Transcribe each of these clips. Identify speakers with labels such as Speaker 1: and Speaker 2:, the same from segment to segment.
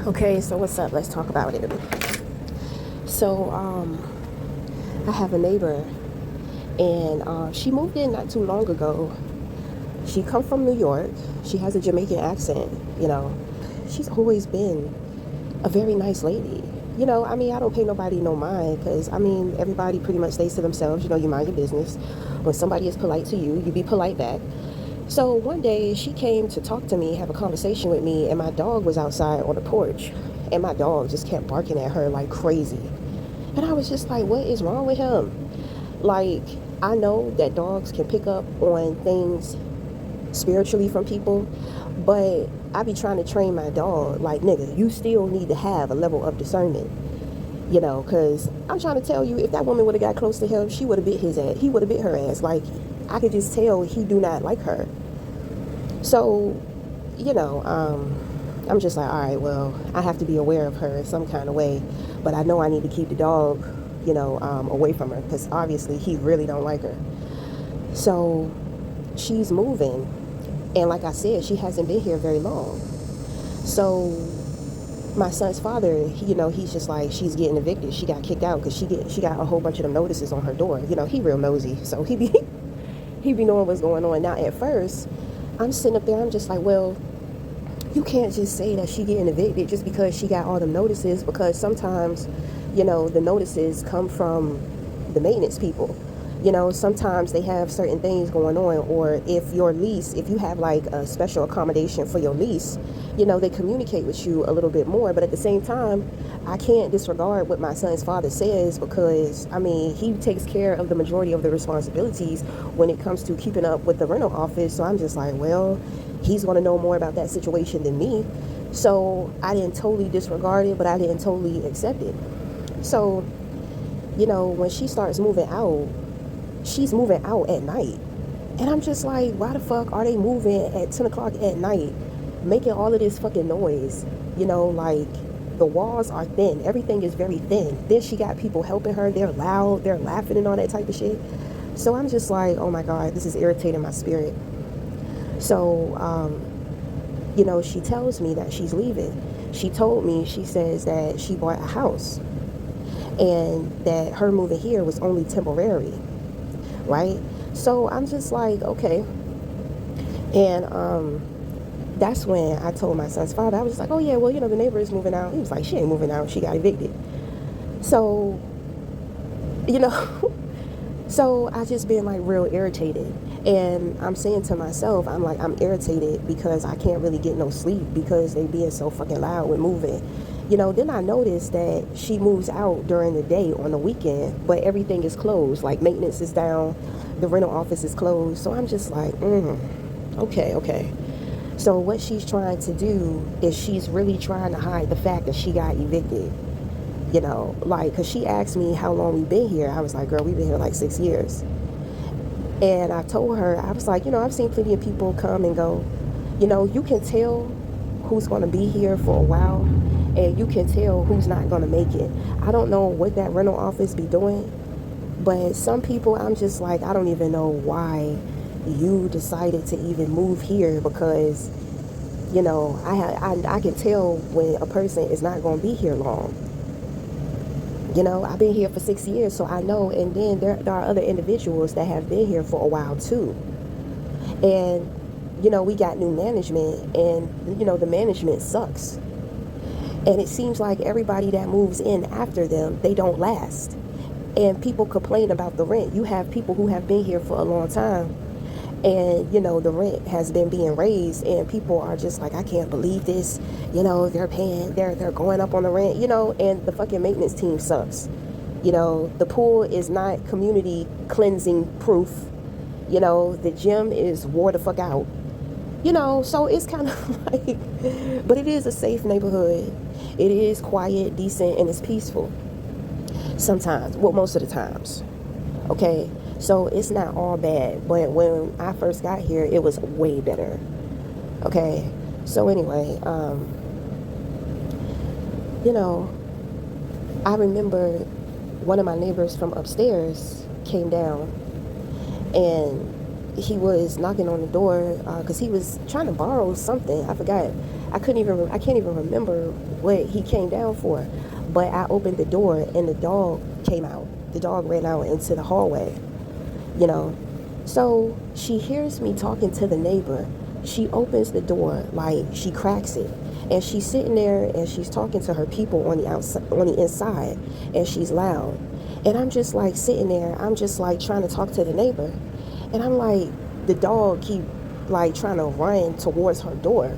Speaker 1: Okay, so what's up? Let's talk about it. So, I have a neighbor, and she moved in not too long ago. She come from New York. She has a Jamaican accent. You know, she's always been a very nice lady. I mean, I don't pay nobody no mind because I mean, everybody pretty much stays to themselves. You mind your business. When somebody is polite to you, you be polite back. So one day she came to talk to me, have a conversation with me, and my dog was outside on the porch, and my dog just kept barking at her like crazy. And I was just like, what is wrong with him? Like, I know that dogs can pick up on things spiritually from people, but I be trying to train my dog, like, nigga, you still need to have a level of discernment, because I'm trying to tell you, if that woman would have got close to him, she would have bit his ass. He would have bit her ass. Like, I could just tell he do not like her. So, I'm just like, all right, well, I have to be aware of her in some kind of way, but I know I need to keep the dog, away from her because obviously he really don't like her. So she's moving, and like I said, she hasn't been here very long. So my son's father, he's just like, she's getting evicted. She got kicked out because she got a whole bunch of them notices on her door. He real nosy, so he be knowing what's going on. Now at first, I'm sitting up there, I'm just like, well, you can't just say that she getting evicted just because she got all them notices, because sometimes, the notices come from the maintenance people. Sometimes they have certain things going on, or if you have like a special accommodation for your lease, they communicate with you a little bit more. But at the same time, I can't disregard what my son's father says, because I mean, he takes care of the majority of the responsibilities when it comes to keeping up with the rental office. So I'm just like, well, he's going to know more about that situation than me. So I didn't totally disregard it, but I didn't totally accept it. So, when she starts moving out, she's moving out at night. And I'm just like, why the fuck are they moving at 10 o'clock at night, making all of this fucking noise? Like, the walls are thin. Everything is very thin. Then she got people helping her. They're loud. They're laughing and all that type of shit. So I'm just like, oh my God, this is irritating my spirit. So, she tells me that she's leaving. She told me, she says that she bought a house and that her moving here was only temporary, right? So I'm just like, okay. And that's when I told my son's father, I was just like, oh yeah, well, the neighbor is moving out. He was like, she ain't moving out, she got evicted. So, so I just been like real irritated. And I'm saying to myself, I'm like, I'm irritated because I can't really get no sleep because they being so fucking loud with moving. Then I noticed that she moves out during the day on the weekend, but everything is closed. Like, maintenance is down, the rental office is closed. So I'm just like, okay. So what she's trying to do is she's really trying to hide the fact that she got evicted. Like, because she asked me how long we've been here. I was like, girl, we've been here like 6 years. And I told her, I was like, I've seen plenty of people come and go. You can tell who's going to be here for a while, and you can tell who's not going to make it. I don't know what that rental office be doing, but some people, I'm just like, I don't even know why you decided to even move here, because, I can tell when a person is not going to be here long. I've been here for 6 years, so I know. And then there are other individuals that have been here for a while too. And, we got new management, and, the management sucks. And it seems like everybody that moves in after them, they don't last. And people complain about the rent. You have people who have been here for a long time, and the rent has been being raised, and people are just like, I can't believe this. They're going up on the rent, and the fucking maintenance team sucks. The pool is not community cleansing proof. The gym is wore the fuck out. So it's kind of like, but it is a safe neighborhood. It is quiet, decent, and it's peaceful sometimes. Well, most of the times. Okay, so it's not all bad, but when I first got here, it was way better. Okay, so anyway, I remember one of my neighbors from upstairs came down, and he was knocking on the door because he was trying to borrow something. I forgot. I can't even remember what he came down for. But I opened the door and the dog came out. The dog ran out into the hallway, you know. So she hears me talking to the neighbor. She opens the door, like she cracks it. And she's sitting there and she's talking to her people on the outside, on the inside, and she's loud. And I'm just like sitting there, I'm just like trying to talk to the neighbor. And I'm like, the dog keep like trying to run towards her door.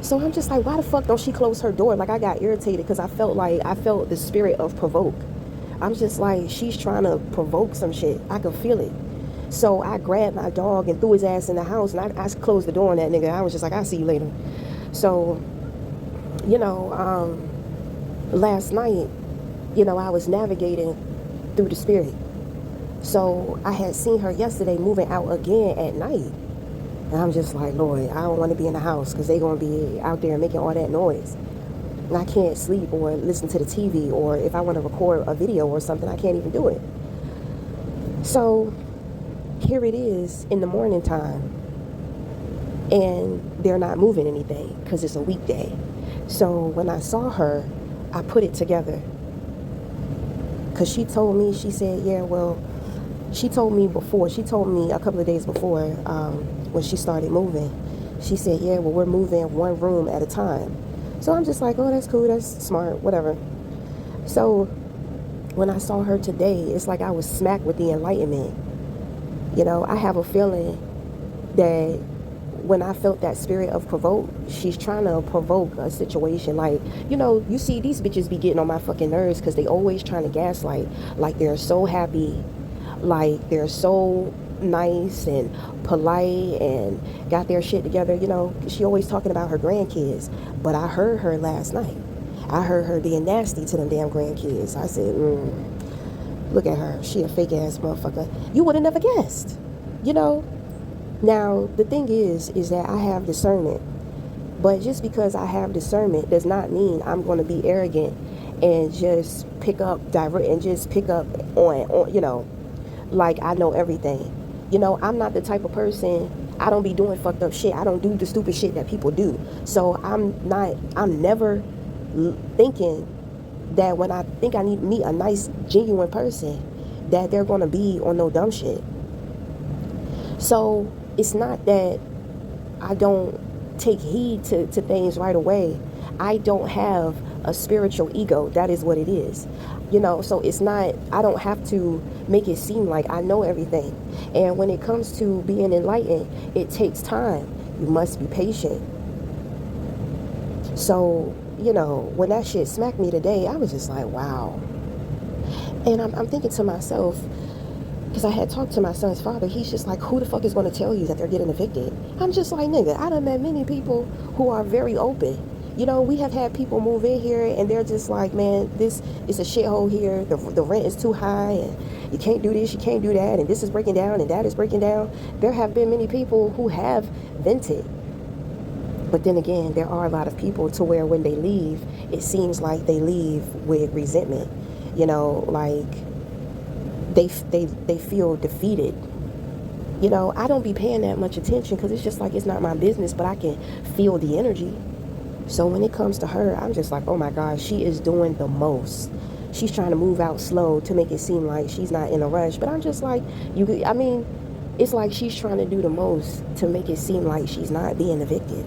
Speaker 1: So I'm just like, why the fuck don't she close her door? Like I got irritated because I felt the spirit of provoke. I'm just like, she's trying to provoke some shit. I could feel it. So I grabbed my dog and threw his ass in the house, and I closed the door on that nigga. I was just like, I'll see you later. So, you know, last night, you know, I was navigating through the spirit. So I had seen her yesterday moving out again at night. And I'm just like, Lord, I don't want to be in the house because they're going to be out there making all that noise. And I can't sleep or listen to the TV, or if I want to record a video or something, I can't even do it. So here it is in the morning time, and they're not moving anything because it's a weekday. So when I saw her, I put it together. Because she told me, she said, yeah, well, she told me a couple of days before, when she started moving, she said, yeah, well, we're moving one room at a time. So I'm just like, oh, that's cool, that's smart, whatever. So when I saw her today, it's like I was smacked with the enlightenment. You know, I have a feeling that when I felt that spirit of provoke, she's trying to provoke a situation. Like, you know, you see these bitches be getting on my fucking nerves because they always trying to gaslight. Like they're so happy, like they're so nice and polite and got their shit together. You know, she always talking about her grandkids. But I heard her last night. I heard her being nasty to them damn grandkids. I said, look at her. She a fake ass motherfucker. You would have never guessed, you know. Now, the thing is that I have discernment. But just because I have discernment does not mean I'm going to be arrogant and just pick up on, you know, like I know everything. You know, I'm not the type of person, I don't be doing fucked up shit. I don't do the stupid shit that people do. So I'm never thinking that when I think I need to meet a nice, genuine person, that they're going to be on no dumb shit. So it's not that I don't take heed to things right away. I don't have a spiritual ego. That is what it is. You know, so it's not, I don't have to make it seem like I know everything. And when it comes to being enlightened, it takes time. You must be patient. So, you know, when that shit smacked me today, I was just like, wow. And I'm thinking to myself, because I had talked to my son's father, he's just like, who the fuck is going to tell you that they're getting evicted? I'm just like, nigga, I done met many people who are very open. You know, we have had people move in here and they're just like, man, this is a shithole here. The rent is too high and you can't do this, you can't do that, and this is breaking down and that is breaking down. There have been many people who have vented. But then again, there are a lot of people to where when they leave, it seems like they leave with resentment. You know, like they feel defeated. You know, I don't be paying that much attention because it's just like it's not my business, but I can feel the energy. So when it comes to her, I'm just like, oh my God, she is doing the most. She's trying to move out slow to make it seem like she's not in a rush. But I'm just like, it's like she's trying to do the most to make it seem like she's not being evicted.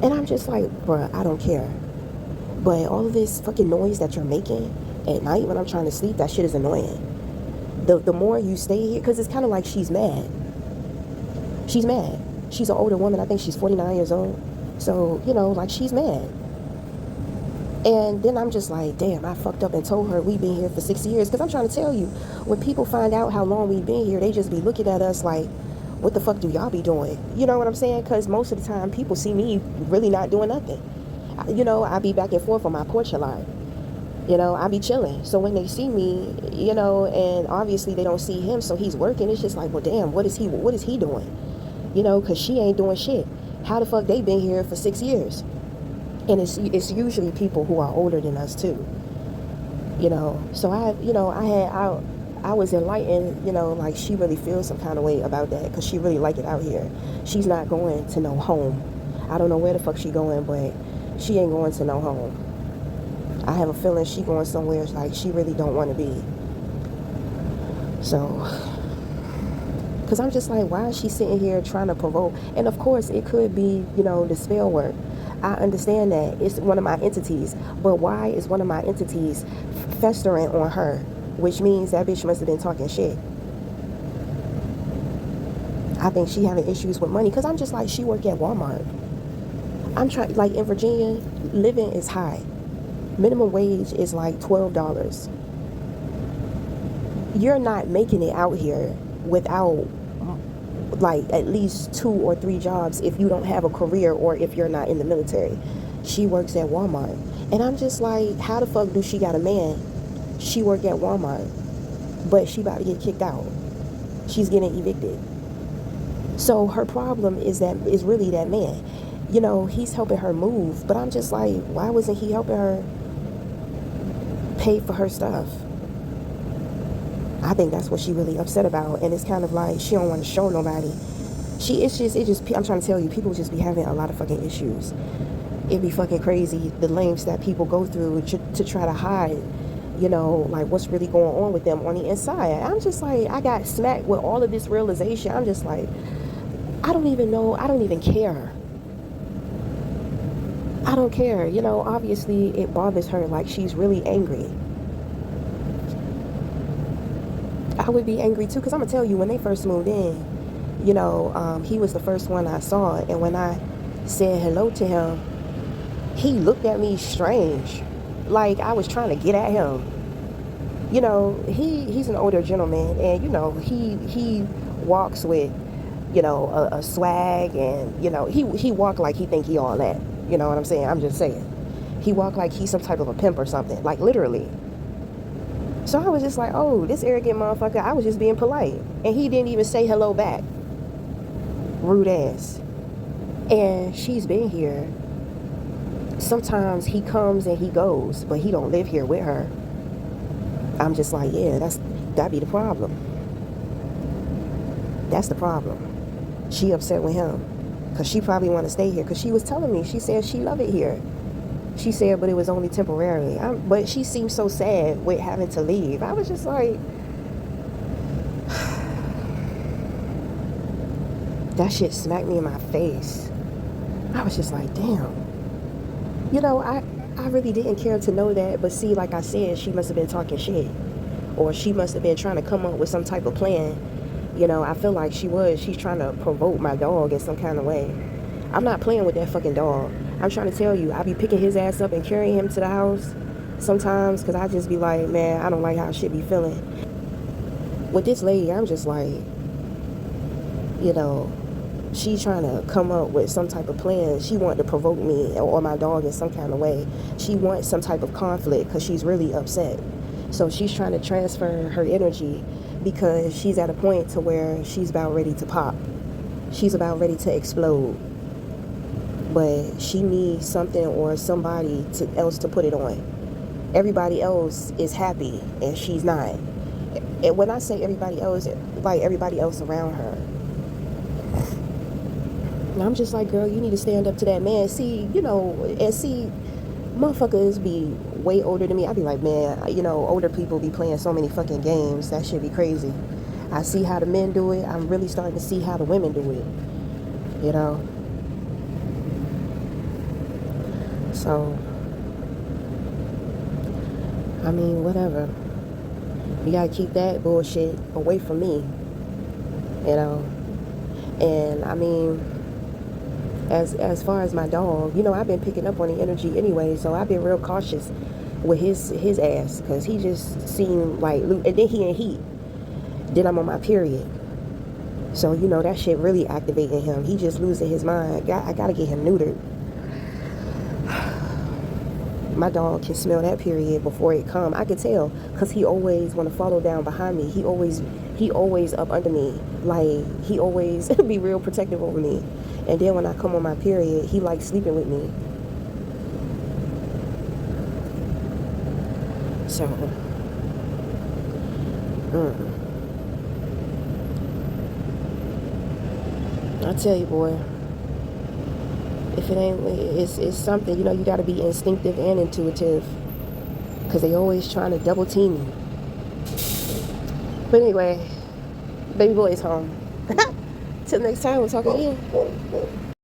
Speaker 1: And I'm just like, bruh, I don't care. But all of this fucking noise that you're making at night when I'm trying to sleep, that shit is annoying. The more you stay here, because it's kind of like she's mad. She's mad. She's an older woman. I think she's 49 years old. So, you know, like she's mad. And then I'm just like, damn, I fucked up and told her we've been here for 6 years. Because I'm trying to tell you, when people find out how long we've been here, they just be looking at us like, what the fuck do y'all be doing? You know what I'm saying? Because most of the time, people see me really not doing nothing. You know, I be back and forth on my porch a lot. You know, I be chilling. So when they see me, you know, and obviously they don't see him, so he's working. It's just like, well, damn, what is he doing? You know, because she ain't doing shit. How the fuck they been here for 6 years? And it's usually people who are older than us too. You know, so I was enlightened, you know, like she really feels some kind of way about that because she really like it out here. She's not going to no home. I don't know where the fuck she going, but she ain't going to no home. I have a feeling she going somewhere like she really don't want to be. So, because I'm just like, why is she sitting here trying to provoke? And of course, it could be, the spell work. I understand that it's one of my entities, but why is one of my entities festering on her? Which means that bitch must have been talking shit. I think she having issues with money because I'm just like, she work at Walmart. I'm trying, like in Virginia, living is high. Minimum wage is like $12. You're not making it out here without like at least 2 or 3 jobs if you don't have a career or if you're not in the military. She works at Walmart. And I'm just like, how the fuck do she got a man? She work at Walmart, but she about to get kicked out. She's getting evicted. So her problem is really that man. He's helping her move, but I'm just like, why wasn't he helping her pay for her stuff? I think that's what she really upset about, and it's kind of like she don't want to show nobody. I'm trying to tell you, people just be having a lot of fucking issues. It'd be fucking crazy the lengths that people go through to try to hide, like what's really going on with them on the inside. I'm just like, I got smacked with all of this realization. I'm just like, I don't even know. I don't even care. I don't care. Obviously it bothers her. Like, she's really angry. I would be angry too, because I'm going to tell you, when they first moved in, he was the first one I saw. And when I said hello to him, he looked at me strange. Like I was trying to get at him. He's an older gentleman, and, he walks with, a swag, and, he walk like he think he all that. You know what I'm saying? I'm just saying. He walk like he's some type of a pimp or something, like literally. So I was just like, oh, this arrogant motherfucker, I was just being polite. And he didn't even say hello back. Rude ass. And she's been here. Sometimes he comes and he goes, but he don't live here with her. I'm just like, yeah, that'd be the problem. That's the problem. She upset with him because she probably want to stay here, because she was telling me, she said she love it here. She said, but it was only temporarily. But she seemed so sad with having to leave. I was just like, that shit smacked me in my face. I was just like, damn. I really didn't care to know that. But see, like I said, she must have been talking shit. Or she must have been trying to come up with some type of plan. I feel like she's trying to provoke my dog in some kind of way. I'm not playing with that fucking dog. I'm trying to tell you, I be picking his ass up and carrying him to the house sometimes, because I just be like, man, I don't like how shit be feeling. With this lady, I'm just like, she's trying to come up with some type of plan. She wanted to provoke me or my dog in some kind of way. She wants some type of conflict because she's really upset. So she's trying to transfer her energy because she's at a point to where she's about ready to pop. She's about ready to explode. But she needs something or somebody else to put it on. Everybody else is happy and she's not. And when I say everybody else, like everybody else around her. And I'm just like, girl, you need to stand up to that man. See, and see, motherfuckers be way older than me. I be like, man, older people be playing so many fucking games. That shit be crazy. I see how the men do it. I'm really starting to see how the women do it. So, I mean, whatever. You gotta keep that bullshit away from me. And I mean, as far as my dog, I've been picking up on the energy anyway, so I've been real cautious with his ass, because he just seemed like, and then he in heat. Then I'm on my period. So, that shit really activating him. He just losing his mind. I gotta get him neutered. My dog can smell that period before it come. I can tell, because he always want to follow down behind me. He always up under me. Like, he always be real protective over me. And then when I come on my period, he likes sleeping with me. So, I tell you, boy, if it ain't, it's something, you know, you got to be instinctive and intuitive, because they always trying to double team you. But anyway, baby boy is home. Till next time, we'll talk again.